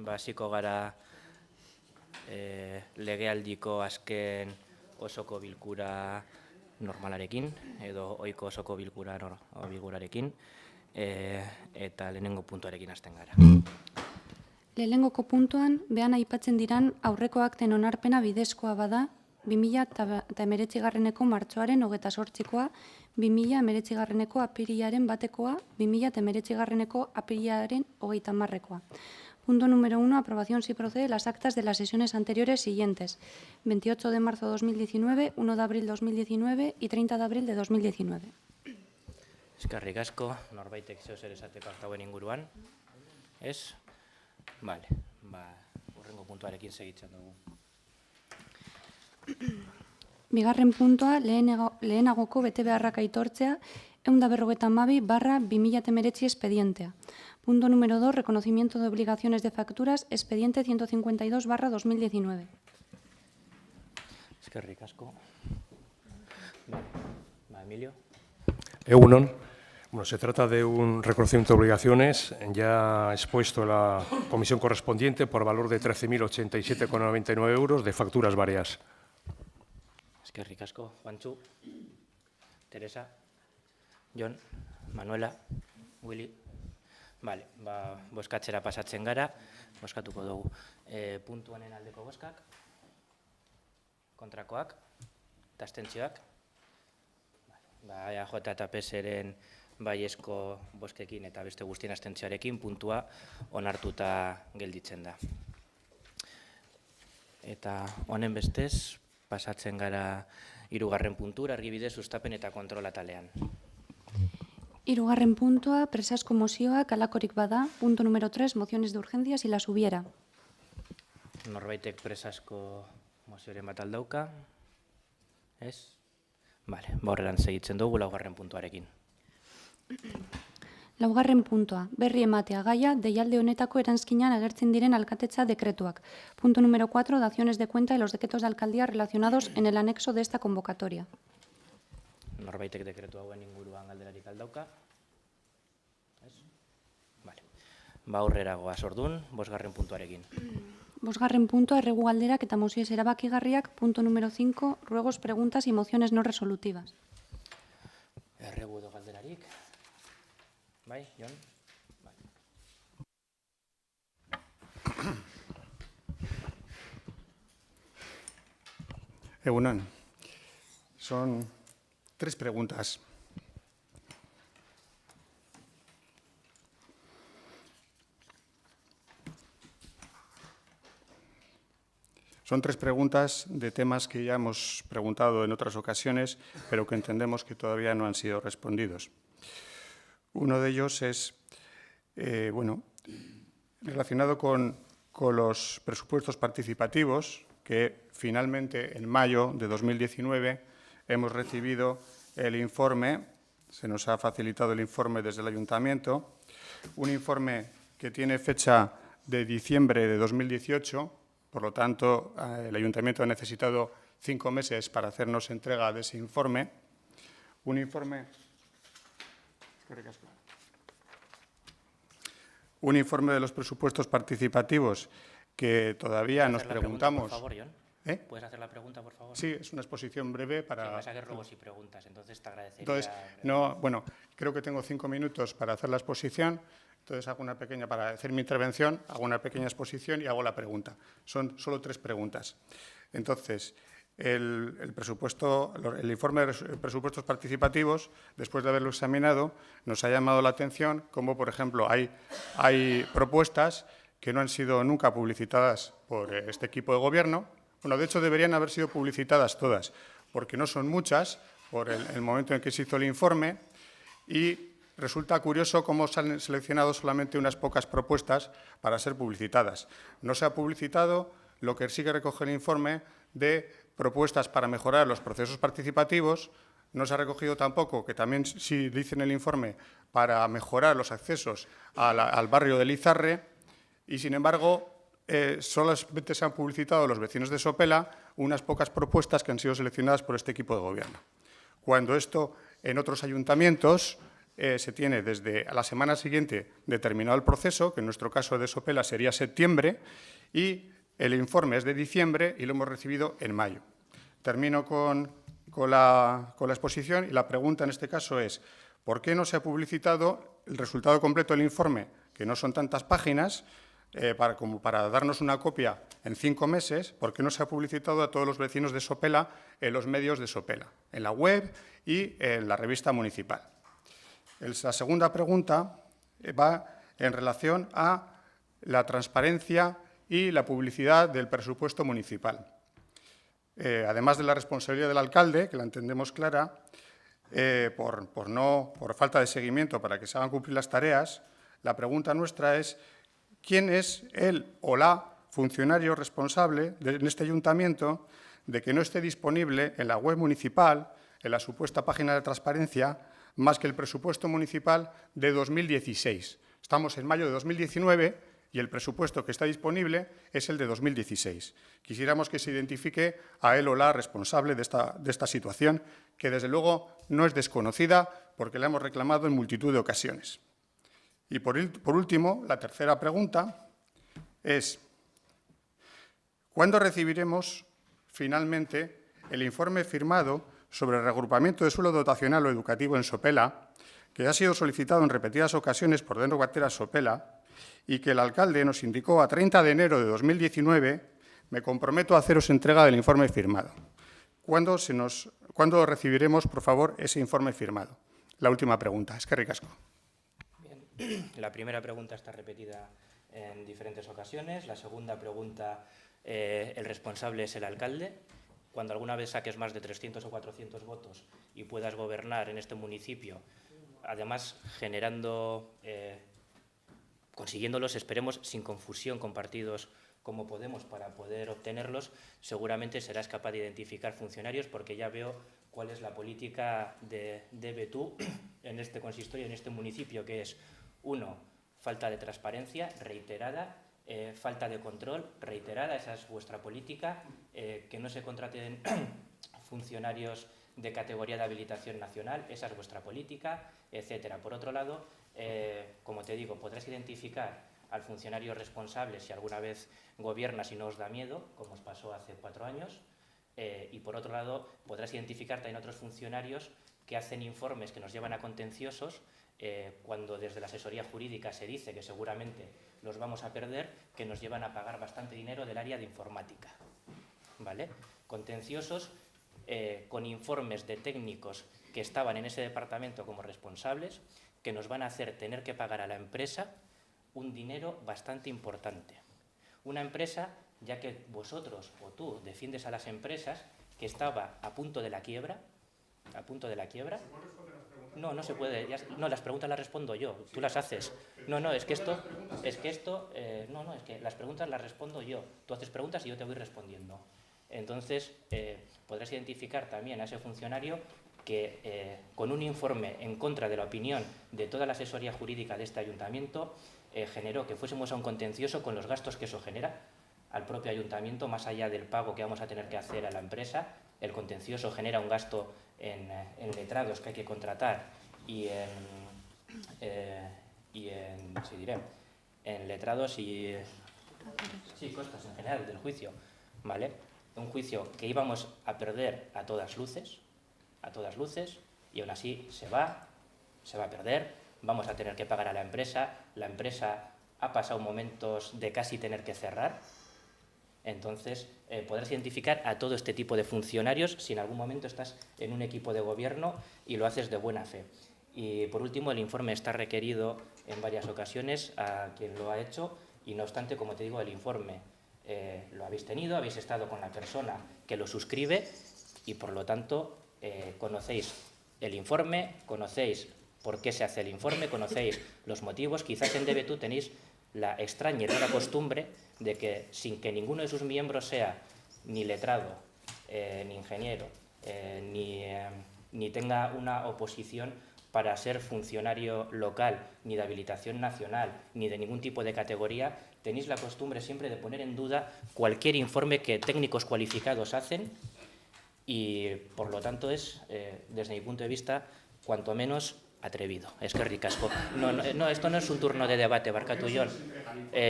hasiko gara legealdiko azken osoko bilkura normalarekin, edo ohiko osoko bilkurarekin, eta lehenengo puntuarekin hasten gara. Lehenengoko puntuan, behan aipatzen diran aurreko akten onarpena bidezkoa bada, 2019 martxoaren 28koa, 2019 apirilaren batekoa, 2019 apirilaren 30koa. Punto número 1. Aprobación si procede las actas de las sesiones anteriores siguientes. 28 de marzo de 2019, 1 de abril de 2019 y 30 de abril de 2019. Eskerrik asko, norbaitek zeo zer esateko aktauen inguruan. Ez? Bale, hurrengo puntuarekin segitzen dugu. Bigarren puntua, lehenagoko betebeharrak aitortzea, 152/2019 expedientea. Punto número 2, reconocimiento de obligaciones de facturas, expediente 152/2019. Eskerrik asko. Emilio. Egunon. Bueno, se trata de un reconocimiento de obligaciones ya expuesto en la comisión correspondiente por valor de 13.087,99 euros de facturas varias. Eskerrik asko, Juantxu, Teresa, Jon, Manuela, Willy. Bale, bozkatzera pasatzen gara, bozkatuko dugu. Puntuanen aldeko bozkak, kontrakoak, eta abstentzioak. EAJ eta PSren baiezko bozkekin eta beste guztien abstentzioarekin puntua onartuta gelditzen da. Eta honen bestez, pasatzen gara hirugarren puntura, argibide, sustapen eta kontrol atalean. Hirugarren puntua, presazko mozioak halakorik bada, punto número 3, mociones de urgencias y las hubiera. Norbaitek presazko mozioren bat aldauka? Ez? Bale, horrelan segitzen dugu laugarren puntuarekin. Laugarren puntua, berri ematea gaia, deialde honetako eranskinan agertzen diren alkatetza dekretuak. Punto número 4, daciones de cuenta de los decretos de alcaldía relacionados en el anexo de esta convocatoria. Norbaitek dekretu hauen inguruan galderarik aldauka? Ez? Bale. Aurrera goaz ordun, bosgarren puntuarekin. Bosgarren puntua, erregu galderak eta mozioez erabakigarriak. Punto número 5, ruegos, preguntas y mociones no resolutivas. Erregu edo galderarik? Bai, Jon? Egunon. Son 3 preguntas. Son 3 preguntas de temas que ya hemos preguntado en otras ocasiones, pero que entendemos que todavía no han sido respondidos. Uno de ellos es, relacionado con los presupuestos participativos, que finalmente en mayo de 2019 hemos recibido el informe, se nos ha facilitado el informe desde el Ayuntamiento, un informe que tiene fecha de diciembre de 2018, por lo tanto, el Ayuntamiento ha necesitado 5 meses para hacernos entrega de ese informe. Un informe de los presupuestos participativos que todavía nos preguntamos. Por favor, Jon. ¿Puedes hacer la pregunta, por favor? Sí, es una exposición breve para... Sí, vas a hacer ruegos y preguntas, entonces te agradecería... Entonces, creo que tengo 5 minutos para hacer la exposición. Entonces, para hacer mi intervención, hago una pequeña exposición y hago la pregunta. Son solo 3 preguntas. Entonces, el informe de presupuestos participativos, después de haberlo examinado, nos ha llamado la atención como, por ejemplo, hay propuestas que no han sido nunca publicitadas por este equipo de gobierno. Bueno, de hecho, deberían haber sido publicitadas todas, porque no son muchas por el momento en que se hizo el informe, y resulta curioso cómo se han seleccionado solamente unas pocas propuestas para ser publicitadas. No se ha publicitado lo que sí que recoge el informe de propuestas para mejorar los procesos participativos. No se ha recogido tampoco, que también sí dice en el informe, para mejorar los accesos al barrio de Lizarre, y sin embargo solamente se han publicitado los vecinos de Sopela unas pocas propuestas que han sido seleccionadas por este equipo de gobierno. Cuando esto en otros ayuntamientos se tiene desde la semana siguiente determinado el proceso, que en nuestro caso de Sopela sería septiembre, y el informe es de diciembre y lo hemos recibido en mayo. Termino con la exposición y la pregunta en este caso es ¿por qué no se ha publicitado el resultado completo del informe, que no son tantas páginas, como para darnos una copia en 5 meses? ¿Por qué no se ha publicitado a todos los vecinos de Sopela en los medios de Sopela, en la web y en la revista municipal? La segunda pregunta va en relación a la transparencia y la publicidad del presupuesto municipal. Además de la responsabilidad del alcalde, que la entendemos clara, por falta de seguimiento para que se hagan cumplir las tareas, la pregunta nuestra es ¿quién es el o la funcionario responsable en este ayuntamiento de que no esté disponible en la web municipal, en la supuesta página de transparencia, más que el presupuesto municipal de 2016? Estamos en mayo de 2019 y el presupuesto que está disponible es el de 2016. Quisiéramos que se identifique a él o la responsable de esta situación, que desde luego no es desconocida porque la hemos reclamado en multitud de ocasiones. Y por último, la tercera pregunta es ¿cuándo recibiremos finalmente el informe firmado sobre el reagrupamiento de suelo dotacional o educativo en Sopela, que ha sido solicitado en repetidas ocasiones por Deno Guateras Sopela y que el alcalde nos indicó a 30 de enero de 2019? Me comprometo a haceros entrega del informe firmado. ¿Cuándo recibiremos, por favor, ese informe firmado? La última pregunta. Eskerrik asko. Bien. La primera pregunta está repetida en diferentes ocasiones. La segunda pregunta, el responsable es el alcalde. Cuando alguna vez saques más de 300 o 400 votos y puedas gobernar en este municipio, además consiguiéndolos, esperemos, sin confusión con partidos como Podemos para poder obtenerlos, seguramente serás capaz de identificar funcionarios, porque ya veo cuál es la política de Betú en este consistorio, en este municipio, que es, 1, falta de transparencia reiterada, falta de control reiterada, esa es vuestra política, que no se contraten funcionarios de categoría de habilitación nacional, esa es vuestra política, etcétera. Por otro lado, como te digo, podrás identificar al funcionario responsable si alguna vez gobiernas y no os da miedo, como os pasó hace 4 años, y por otro lado podrás identificar también otros funcionarios que hacen informes que nos llevan a contenciosos, cuando desde la asesoría jurídica se dice que seguramente los vamos a perder, que nos llevan a pagar bastante dinero del área de informática, ¿vale? Contenciosos con informes de técnicos que estaban en ese departamento como responsables, que nos van a hacer tener que pagar a la empresa un dinero bastante importante. Una empresa, ya que vosotros o tú defiendes a las empresas, que estaba a punto de la quiebra. No, no se puede. No, las preguntas las respondo yo. Tú las haces. No, es que las preguntas las respondo yo. Tú haces preguntas y yo te voy respondiendo. Entonces, podrás identificar también a ese funcionario que con un informe en contra de la opinión de toda la asesoría jurídica de este ayuntamiento generó que fuésemos a un contencioso con los gastos que eso genera al propio ayuntamiento, más allá del pago que vamos a tener que hacer a la empresa. El contencioso genera un gasto en letrados que hay que contratar y en letrados y costas en general del juicio, ¿vale? Un juicio que íbamos a perder a todas luces, y aún así se va a perder, vamos a tener que pagar a la empresa ha pasado momentos de casi tener que cerrar. Entonces, podrás identificar a todo este tipo de funcionarios si en algún momento estás en un equipo de gobierno y lo haces de buena fe. Y, por último, el informe está requerido en varias ocasiones a quien lo ha hecho y, no obstante, como te digo, el informe lo habéis tenido, habéis estado con la persona que lo suscribe y, por lo tanto, conocéis el informe, conocéis por qué se hace el informe, conocéis los motivos. Quizás en Betú tenéis la extraña y rara costumbre de que, sin que ninguno de sus miembros sea ni letrado, ni ingeniero, ni tenga una oposición para ser funcionario local, ni de habilitación nacional, ni de ningún tipo de categoría, tenéis la costumbre siempre de poner en duda cualquier informe que técnicos cualificados hacen y, por lo tanto, es, desde mi punto de vista, cuanto menos atrevido. Eskerrik asko. No, esto no es un turno de debate, barkatu, Jon.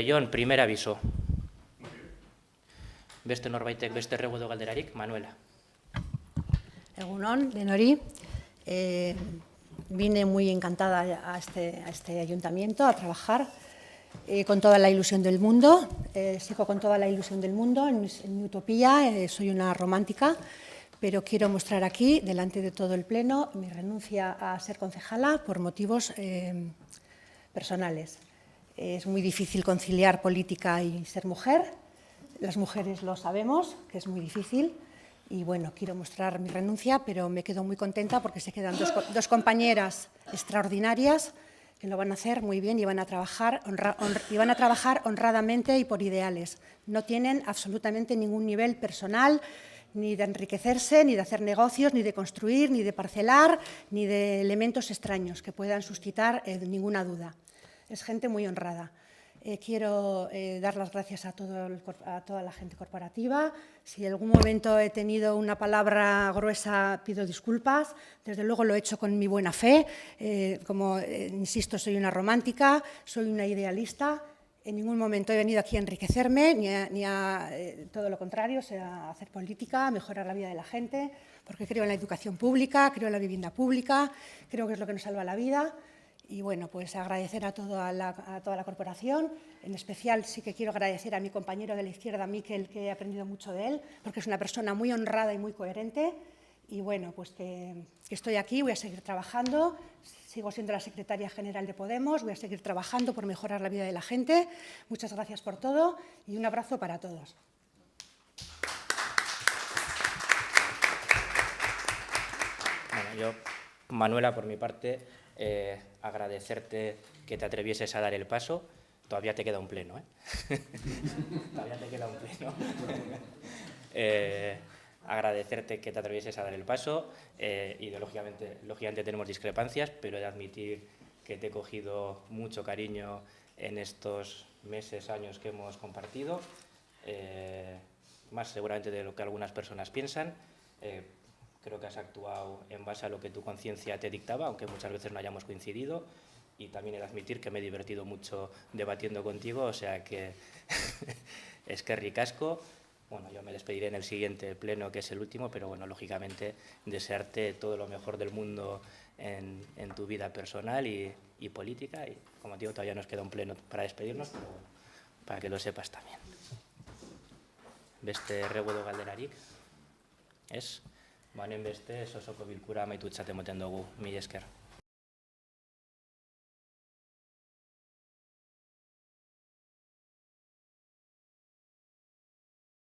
Jon, primer aviso. Beste norbaitek beste erregu edo galderarik? Manuela. Egunon, denori. Vine muy encantada a este ayuntamiento a trabajar con toda la ilusión del mundo. Sigo con toda la ilusión del mundo en mi utopía. Soy una romántica, pero quiero mostrar aquí, delante de todo el Pleno, mi renuncia a ser concejala por motivos personales. Es muy difícil conciliar política y ser mujer. Las mujeres lo sabemos, que es muy difícil. Y bueno, quiero mostrar mi renuncia, pero me quedo muy contenta porque se quedan dos compañeras extraordinarias que lo van a hacer muy bien y van a trabajar honradamente y por ideales. No tienen absolutamente ningún nivel personal, ni de enriquecerse, ni de hacer negocios, ni de construir, ni de parcelar, ni de elementos extraños que puedan suscitar ninguna duda. Es gente muy honrada. Quiero dar las gracias a toda la gente corporativa. Si en algún momento he tenido una palabra gruesa, pido disculpas. Desde luego lo he hecho con mi buena fe. Como insisto, soy una romántica, soy una idealista. En ningún momento he venido aquí a enriquecerme, ni a todo lo contrario, o sea, a hacer política, a mejorar la vida de la gente, porque creo en la educación pública, creo en la vivienda pública, creo que es lo que nos salva la vida. Y bueno, pues agradecer a toda la corporación. En especial sí que quiero agradecer a mi compañero de la izquierda, Miquel, que he aprendido mucho de él, porque es una persona muy honrada y muy coherente. Y bueno, pues que estoy aquí, voy a seguir trabajando. Sigo siendo la secretaria general de Podemos, voy a seguir trabajando por mejorar la vida de la gente. Muchas gracias por todo y un abrazo para todos. Bueno, yo, Manuela, por mi parte, agradecerte que te atrevieses a dar el paso. Todavía te queda un pleno, ¿eh? Todavía te queda un pleno. Agradecerte que te atrevieses a dar el paso. Lógicamente tenemos discrepancias, pero he de admitir que te he cogido mucho cariño en estos meses, años que hemos compartido, más seguramente de lo que algunas personas piensan. Creo que has actuado en base a lo que tu conciencia te dictaba, aunque muchas veces no hayamos coincidido. Y también he de admitir que me he divertido mucho debatiendo contigo, o sea que eskerrik asko. Bueno, yo me despediré en el siguiente pleno, que es el último, pero bueno, lógicamente desearte todo lo mejor del mundo en tu vida personal y política. Y como digo, todavía nos queda un pleno para despedirnos, pero bueno, para que lo sepas también. Beste erregu edo galderarik? Ez? Banen beste, osoko bilkura amaitutzat emoten dugu. Mila esker.